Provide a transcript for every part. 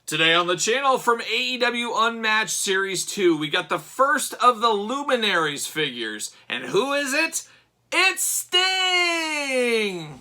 Today on the channel from AEW Unmatched Series 2, we got the first of the Luminaries figures. And who is it? It's Sting!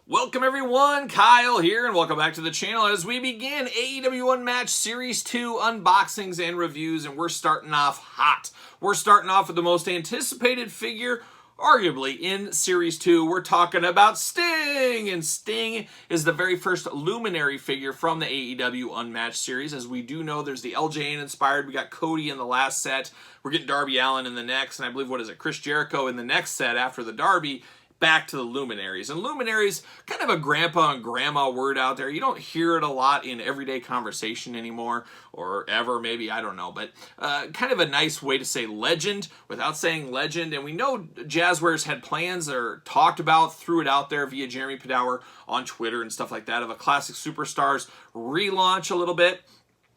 Welcome everyone, Kyle here, and welcome back to the channel as we begin AEW Unmatched Series 2 unboxings and reviews, and we're starting off hot. We're starting off with the most anticipated figure, arguably, in Series 2. We're talking about Sting, and Sting is the very first Luminary figure from the AEW Unmatched series. As we do know, there's the LJN inspired. We got Cody in the last set. We're getting Darby Allin in the next, and I believe, Chris Jericho in the next set after the Darby. Back to the Luminaries. And Luminaries, kind of a grandpa and grandma word out there. You don't hear it a lot in everyday conversation anymore, or ever, maybe, I don't know. But kind of a nice way to say legend without saying legend. And we know Jazwares had plans or talked about, threw it out there via Jeremy Padower on Twitter and stuff like that, of a Classic Superstars relaunch a little bit.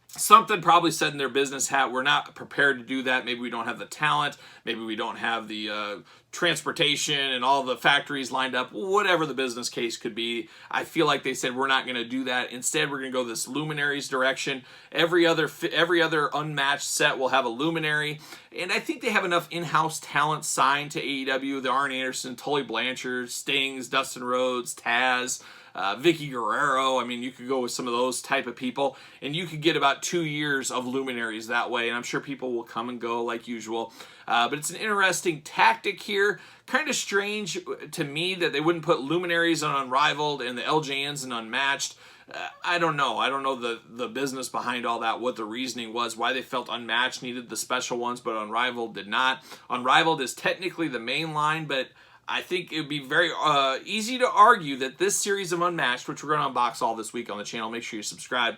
Something probably said in their business hat, we're not prepared to do that. Maybe we don't have the talent. Maybe we don't have the transportation and all the factories lined up. Whatever the business case could be, I feel like they said we're not going to do that. Instead, we're going to go this Luminaries direction. Every other Unmatched set will have a Luminary. And I think they have enough in-house talent signed to AEW. The Arn Anderson, Tully Blanchard, Stings, Dustin Rhodes, Taz, Vicky Guerrero. I mean, you could go with some of those type of people, and you could get about 2 years of Luminaries that way, and I'm sure people will come and go like usual. But it's an interesting tactic here. Kind of strange to me that they wouldn't put Luminaries on Unrivaled and the LJNs in Unmatched. I don't know. I don't know the business behind all that, what the reasoning was, why they felt Unmatched needed the special ones, but Unrivaled did not. Unrivaled is technically the main line, but I think it would be very easy to argue that this series of Unmatched, which we're going to unbox all this week on the channel, make sure you subscribe,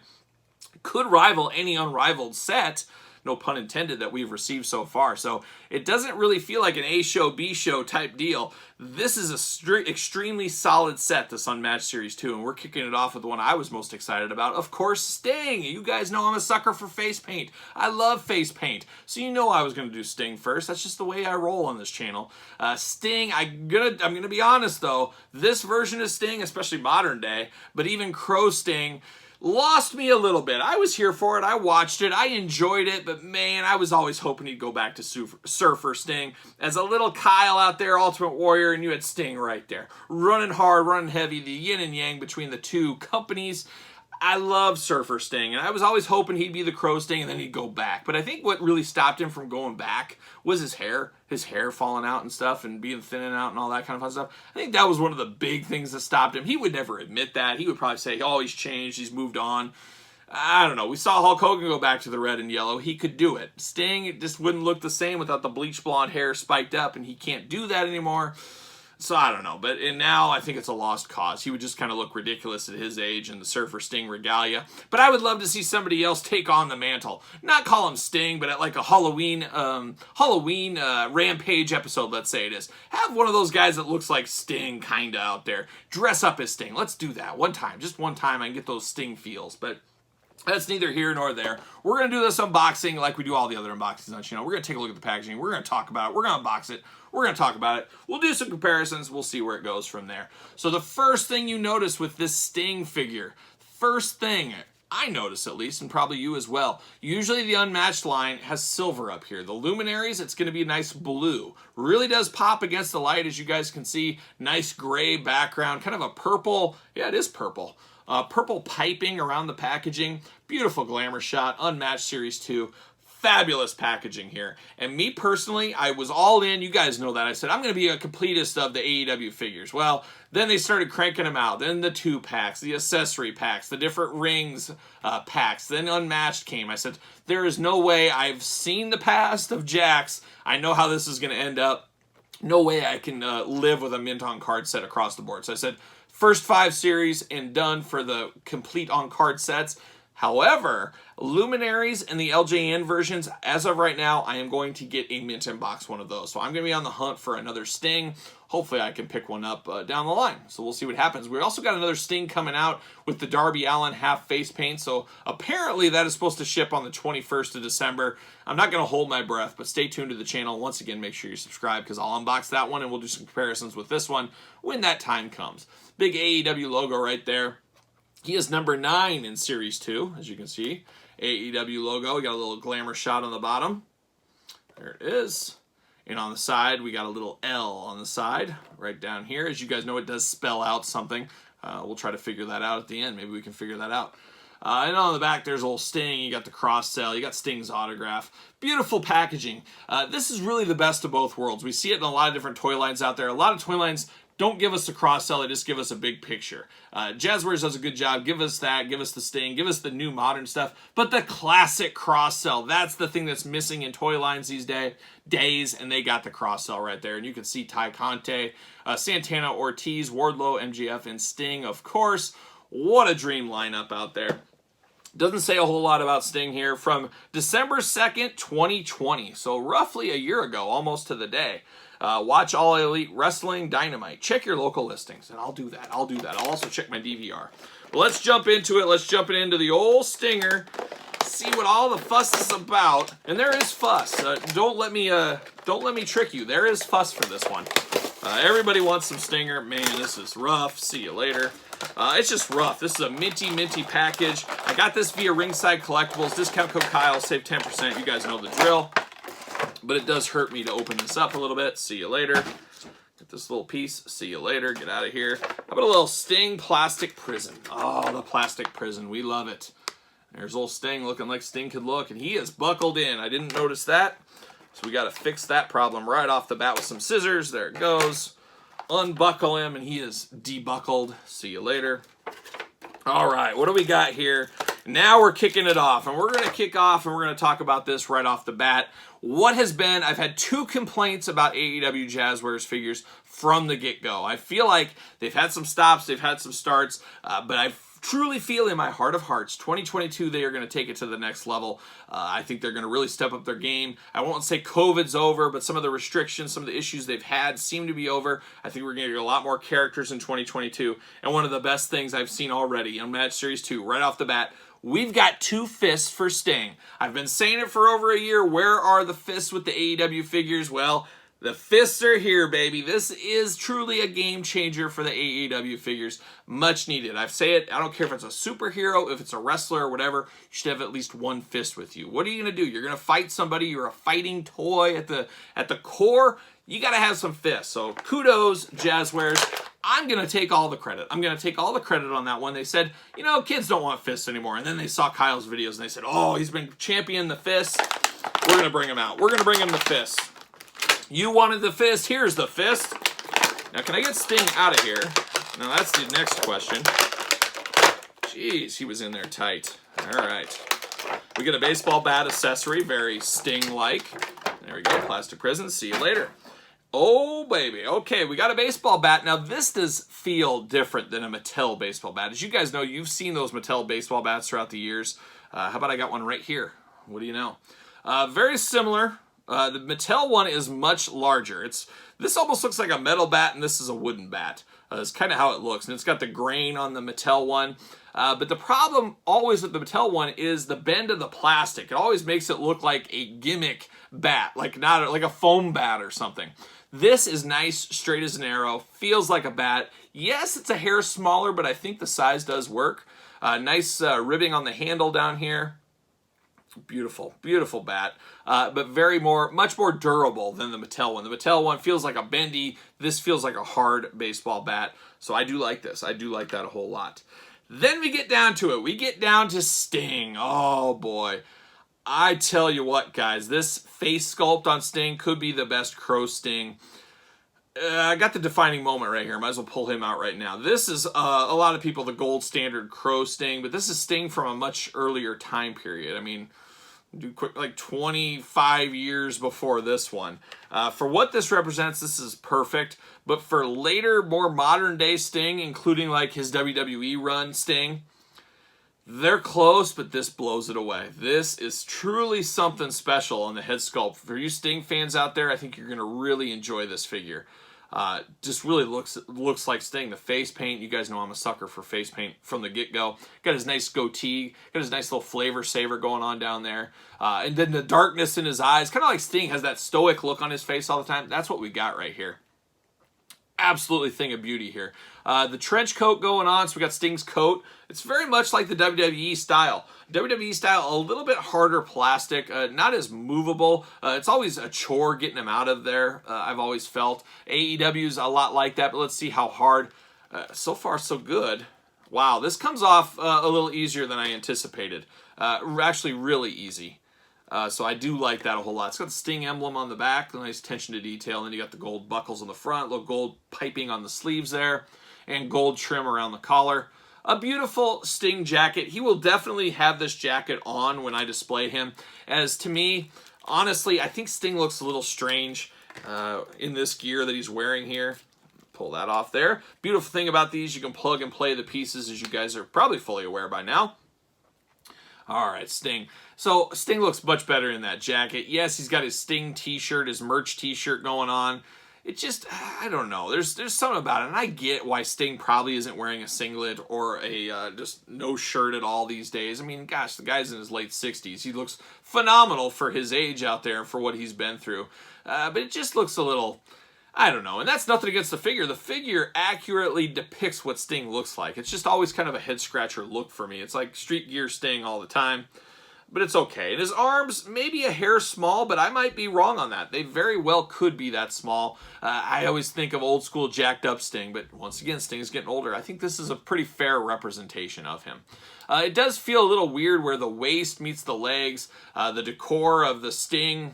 could rival any Unrivaled set, no pun intended, that we've received so far. So it doesn't really feel like an A show, B show type deal. This is a extremely solid set, this Unmatched Series 2, and we're kicking it off with the one I was most excited about. Of course, Sting. You guys know I'm a sucker for face paint. I love face paint. So you know I was going to do Sting first. That's just the way I roll on this channel. Sting, I'm gonna be honest though, this version of Sting, especially modern day, but even Crow Sting, lost me a little bit. I was here for it. I watched it. I enjoyed it. But man, I was always hoping he'd go back to Surfer Sting. As a little Kyle out there, Ultimate Warrior, and you had Sting right there. Running hard, running heavy, the yin and yang between the two companies. I love Surfer Sting, and I was always hoping he'd be the Crow Sting and then he'd go back. But I think what really stopped him from going back was his hair falling out and stuff and being thinning out and all that kind of fun stuff. I think that was one of the big things that stopped him. He would never admit that. He would probably say, oh, he's changed, he's moved on. I don't know. We saw Hulk Hogan go back to the red and yellow. He could do it. Sting, it just wouldn't look the same without the bleach blonde hair spiked up, and he can't do that anymore. So I don't know, and now I think it's a lost cause. He would just kind of look ridiculous at his age in the Surfer Sting regalia. But I would love to see somebody else take on the mantle. Not call him Sting, but at like a Halloween Rampage episode, let's say it is. Have one of those guys that looks like Sting kind of out there. Dress up as Sting. Let's do that one time. Just one time I can get those Sting feels. But that's neither here nor there. We're going to do this unboxing like we do all the other unboxings on the channel. We're going to take a look at the packaging. We're going to talk about it. We're going to unbox it. We're going to talk about it. We'll do some comparisons. We'll see where it goes from there. So the first thing you notice with this Sting figure, first thing I notice at least, and probably you as well, usually the Unmatched line has silver up here. The Luminaries, it's going to be a nice blue. Really does pop against the light, as you guys can see. Nice gray background, kind of a purple. Yeah, it is purple. Purple piping around the packaging. Beautiful glamour shot. Unmatched Series 2. Fabulous packaging here. And me personally, I was all in. You guys know that. I said, I'm going to be a completist of the AEW figures. Well, then they started cranking them out. Then the 2-packs, the accessory packs, the different rings packs. Then Unmatched came. I said, there is no way. I've seen the past of Jax. I know how this is going to end up. No way I can live with a mint on card set across the board. So I said, first 5 series and done for the complete on card sets. However, Luminaries and the LJN versions, as of right now, I am going to get a mint in box one of those. So I'm going to be on the hunt for another Sting hopefully I can pick one up down the line. So we'll see what happens. We also got another Sting coming out with the Darby Allin half face paint. So apparently that is supposed to ship on the 21st of December. I'm not going to hold my breath, but stay tuned to the channel. Once again, make sure you subscribe because I'll unbox that one and we'll do some comparisons with this one when that time comes. Big AEW logo right there. He is number 9 in Series 2, as you can see. AEW logo. We got a little glamour shot on the bottom. There it is. And on the side, we got a little L on the side, right down here. As you guys know, it does spell out something. We'll try to figure that out at the end. Maybe we can figure that out. And on the back, there's a little Sting. You got the cross sell. You got Sting's autograph. Beautiful packaging. This is really the best of both worlds. We see it in a lot of different toy lines out there. A lot of toy lines don't give us the cross sell, they just give us a big picture. Jazwares does a good job. Give us that, give us the Sting, give us the new modern stuff. But the classic cross sell, that's the thing that's missing in toy lines these days, and they got the cross sell right there. And you can see Ty Conte, Santana Ortiz, Wardlow, MJF, and Sting, of course. What a dream lineup out there. Doesn't say a whole lot about Sting here. From December 2nd, 2020, so roughly a year ago, almost to the day. Watch All Elite Wrestling Dynamite. Check your local listings, and I'll do that. I'll also check my DVR. Well, let's jump into it. Let's jump into the old Stinger. See what all the fuss is about. And there is fuss. Don't let me trick you. There is fuss for this one. Everybody wants some Stinger. Man, this is rough. See you later. It's just rough. This is a minty package. I got this via Ringside Collectibles. Discount code Kyle. Save 10%. You guys know the drill. But it does hurt me to open this up a little bit. See you later. Get this little piece. See you later. Get out of here. How about a little Sting plastic prison? Oh, the plastic prison. We love it. There's old Sting looking like Sting could look. And he is buckled in. I didn't notice that. So we got to fix that problem right off the bat with some scissors. There it goes. Unbuckle him. And he is debuckled. See you later. All right. What do we got here? Now we're kicking it off, and we're going to kick off, and we're going to talk about this right off the bat. What has been, I've had 2 complaints about AEW Jazwares figures from the get-go. I feel like they've had some stops, they've had some starts, but I truly feel in my heart of hearts, 2022, they are going to take it to the next level. I think they're going to really step up their game. I won't say COVID's over, but some of the restrictions, some of the issues they've had seem to be over. I think we're going to get a lot more characters in 2022, and one of the best things I've seen already in Unmatched Series 2, right off the bat, we've got 2 fists for Sting. I've been saying it for over a year. Where are the fists with the AEW figures? Well, the fists are here, baby. This is truly a game changer for the AEW figures. Much needed. I say it, I don't care if it's a superhero, if it's a wrestler or whatever, you should have at least 1 fist with you. What are you going to do? You're going to fight somebody. You're a fighting toy at the core. You got to have some fists. So kudos, Jazwares. I'm going to take all the credit. I'm going to take all the credit on that one. They said, you know, kids don't want fists anymore. And then they saw Kyle's videos and they said, oh, he's been championing the fists. We're going to bring him out. We're going to bring him the fists. You wanted the fist. Here's the fist. Now, can I get Sting out of here? Now, that's the next question. Jeez, he was in there tight. All right. We get a baseball bat accessory. Very Sting-like. There we go. Plastic prison. See you later. Oh, baby. Okay, we got a baseball bat. Now, this does feel different than a Mattel baseball bat. As you guys know, you've seen those Mattel baseball bats throughout the years. How about I got one right here? What do you know? Very similar. The Mattel one is much larger. This almost looks like a metal bat, and this is a wooden bat. It's kind of how it looks, and it's got the grain on the Mattel one. But the problem always with the Mattel one is the bend of the plastic. It always makes it look like a gimmick bat, like a foam bat or something. This is nice, straight as an arrow, feels like a bat. Yes, it's a hair smaller, but I think the size does work. Nice ribbing on the handle down here. Beautiful, beautiful bat, but much more durable than the Mattel one. The Mattel one feels like a bendy. This feels like a hard baseball bat. So I do like this. I do like that a whole lot. Then we get down to it. We get down to Sting. Oh boy. I tell you what, guys, this face sculpt on Sting could be the best Crow Sting. I got the defining moment right here. Might as well pull him out right now. This is, a lot of people, the gold standard Crow Sting, but this is Sting from a much earlier time period. I mean, do quick, like 25 years before this one. For what this represents, this is perfect. But for later, more modern day Sting, including like his WWE run Sting, they're close, but this blows it away. This is truly something special on the head sculpt. For you Sting fans out there, I think you're going to really enjoy this figure. Just really looks like Sting. The face paint, you guys know I'm a sucker for face paint from the get-go. Got his nice goatee, got his nice little flavor saver going on down there. And then the darkness in his eyes, kind of like Sting has that stoic look on his face all the time. That's what we got right here. Absolutely thing of beauty here. The trench coat going on, so we got Sting's coat. It's very much like the WWE style. WWE style, a little bit harder plastic, not as movable. It's always a chore getting him out of there, I've always felt. AEW's a lot like that, but let's see how hard. So far, so good. Wow, this comes off a little easier than I anticipated. Actually, really easy. So I do like that a whole lot. It's got the Sting emblem on the back, a nice attention to detail, and then you got the gold buckles on the front, little gold piping on the sleeves there, and gold trim around the collar. A beautiful Sting jacket. He will definitely have this jacket on when I display him, as to me, honestly, I think Sting looks a little strange in this gear that he's wearing here. Pull that off there. Beautiful thing about these, you can plug and play the pieces, as you guys are probably fully aware by now. All right, Sting. So Sting looks much better in that jacket. Yes, he's got his Sting t-shirt, his merch t-shirt going on. It just, I don't know. There's something about it, and I get why Sting probably isn't wearing a singlet or a just no shirt at all these days. I mean, gosh, the guy's in his late 60s. He looks phenomenal for his age out there and for what he's been through. But it just looks a little, I don't know. And that's nothing against the figure. The figure accurately depicts what Sting looks like. It's just always kind of a head-scratcher look for me. It's like street gear Sting all the time. But it's okay. And his arms, maybe a hair small, but I might be wrong on that. They very well could be that small. I always think of old school jacked up Sting, but once again, Sting's getting older. I think this is a pretty fair representation of him. It does feel a little weird where the waist meets the legs. The decor of the Sting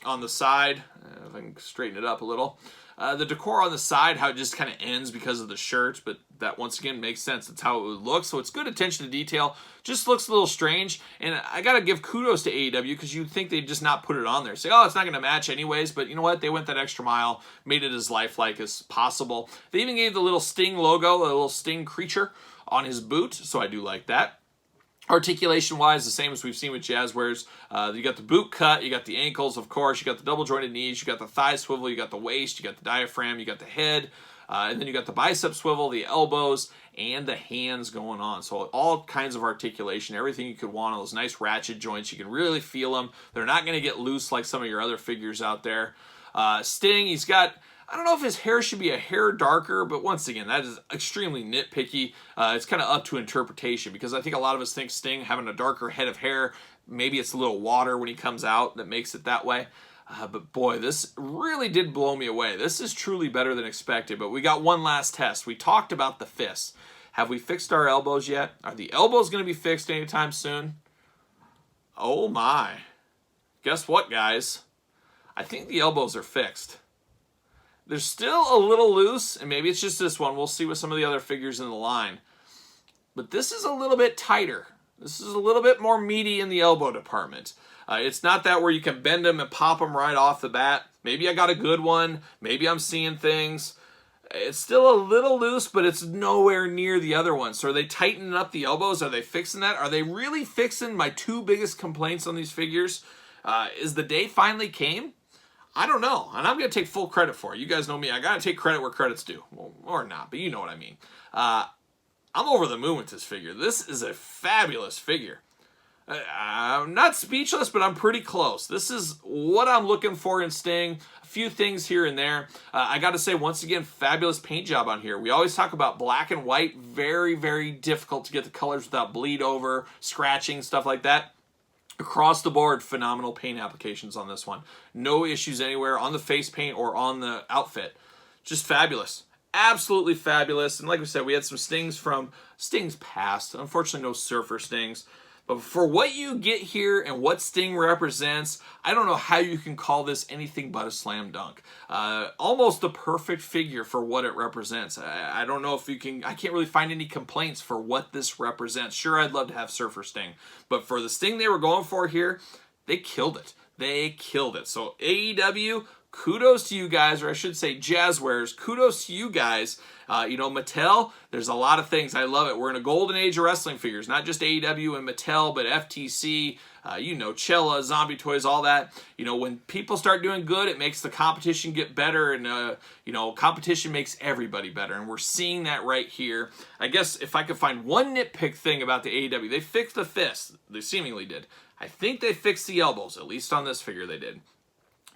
on the side, if I can straighten it up a little. The decor on the side, how it just kind of ends because of the shirt, but that once again makes sense. That's how it would look. So it's good attention to detail. Just looks a little strange. And I got to give kudos to AEW because you'd think they'd just not put it on there. Say, oh, it's not going to match anyways. But you know what? They went that extra mile, made it as lifelike as possible. They even gave the little Sting logo, a little Sting creature on his boot. So I do like that. Articulation-wise, the same as we've seen with Jazwares. You got the boot cut, you got the ankles, of course, you got the double-jointed knees, you got the thigh swivel, you got the waist, you got the diaphragm, you got the head, and then you got the bicep swivel, the elbows, and the hands going on. So all kinds of articulation, everything you could want on those nice ratchet joints. You can really feel them. They're not going to get loose like some of your other figures out there. Sting, he's got, I don't know if his hair should be a hair darker, but once again, that is extremely nitpicky. It's kind of up to interpretation because I think a lot of us think Sting having a darker head of hair, maybe it's a little water when he comes out that makes it that way. But boy, this really did blow me away. This is truly better than expected, but we got one last test. We talked about the fists. Have we fixed our elbows yet? Are the elbows going to be fixed anytime soon? Oh my. Guess what, guys? I think the elbows are fixed. They're still a little loose, and maybe it's just this one. We'll see with some of the other figures in the line. But this is a little bit tighter. This is a little bit more meaty in the elbow department. It's not that where you can bend them and pop them right off the bat. Maybe I got a good one. Maybe I'm seeing things. It's still a little loose, but it's nowhere near the other one. So are they tightening up the elbows? Are they fixing that? Are they really fixing my two biggest complaints on these figures? Is the day finally came? I don't know, and I'm going to take full credit for it. You guys know me. I got to take credit where credit's due. Well, or not, but you know what I mean. I'm over the moon with this figure. This is a fabulous figure. I'm not speechless, but I'm pretty close. This is what I'm looking for in Sting. A few things here and there. I got to say, once again, fabulous paint job on here. We always talk about black and white. Very, very difficult to get the colors without bleed over, scratching, stuff like that. Across the board, phenomenal paint applications on this one. No issues anywhere on the face paint or on the outfit. Just fabulous. Absolutely fabulous. And like we said, we had some Stings from Stings past. Unfortunately, no Surfer Stings. But for what you get here and what Sting represents, I don't know how you can call this anything but a slam dunk. Almost the perfect figure for what it represents. I don't know if you can, I can't really find any complaints for what this represents. Sure, I'd love to have Surfer Sting. But for the Sting they were going for here, they killed it. they killed it. So AEW, kudos to you guys, or I should say Jazwares, kudos to you guys. You know, Mattel, there's a lot of things. I love it. We're in a golden age of wrestling figures, not just AEW and Mattel, but FTC, you know, Cella, Zombie Toys, all that. You know, when people start doing good, it makes the competition get better, and, you know, competition makes everybody better, and we're seeing that right here. I guess if I could find one nitpick thing about the AEW, they fixed the fists. They seemingly did. I think they fixed the elbows, at least on this figure they did.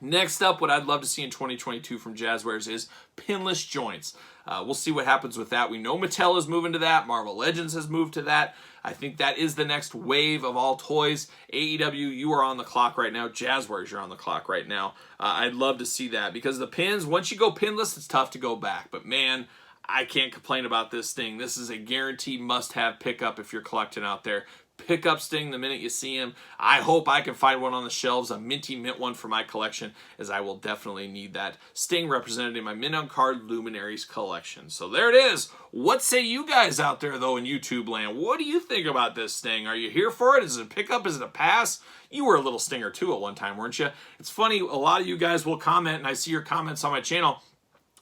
Next up, what I'd love to see in 2022 from Jazwares is pinless joints. We'll see what happens with that. We know Mattel is moving to that. Marvel Legends has moved to that. I think that is the next wave of all toys. AEW, you are on the clock right now. Jazwares, you're on the clock right now. I'd love to see that because the pins, once you go pinless, it's tough to go back. But man, I can't complain about this thing. This is a guaranteed must-have pickup if you're collecting out there. Pick up Sting the minute you see him. I hope I can find one on the shelves, a minty mint one for my collection, as I will definitely need that. Sting represented in my mint on card Luminaries collection. So there it is. What say you guys out there, though, in YouTube land? What do you think about this Sting? Are you here for it? Is it a pickup? Is it a pass? You were a little Stinger, too, at one time, weren't you? It's funny, a lot of you guys will comment, and I see your comments on my channel,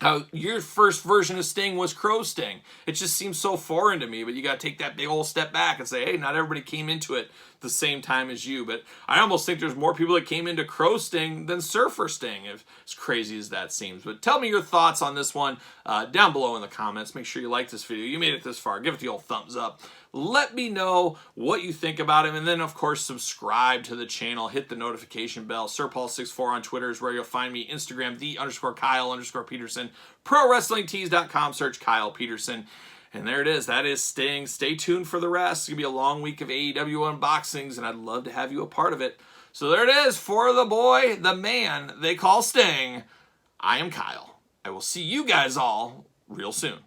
how your first version of Sting was Crow Sting. It just seems so foreign to me, but you got to take that big old step back and say, hey, not everybody came into it the same time as you. But I almost think there's more people that came into Crow Sting than Surfer Sting, as crazy as that seems. But tell me your thoughts on this one down below in the comments. Make sure you like this video. You made it this far. Give it the old thumbs up. Let me know what you think about him. And then, of course, subscribe to the channel. Hit the notification bell. SirPaul64 on Twitter is where you'll find me. Instagram, _Kyle_Peterson. ProWrestlingTees.com. Search Kyle Peterson. And there it is. That is Sting. Stay tuned for the rest. It's going to be a long week of AEW unboxings, and I'd love to have you a part of it. So there it is. For the boy, the man they call Sting, I am Kyle. I will see you guys all real soon.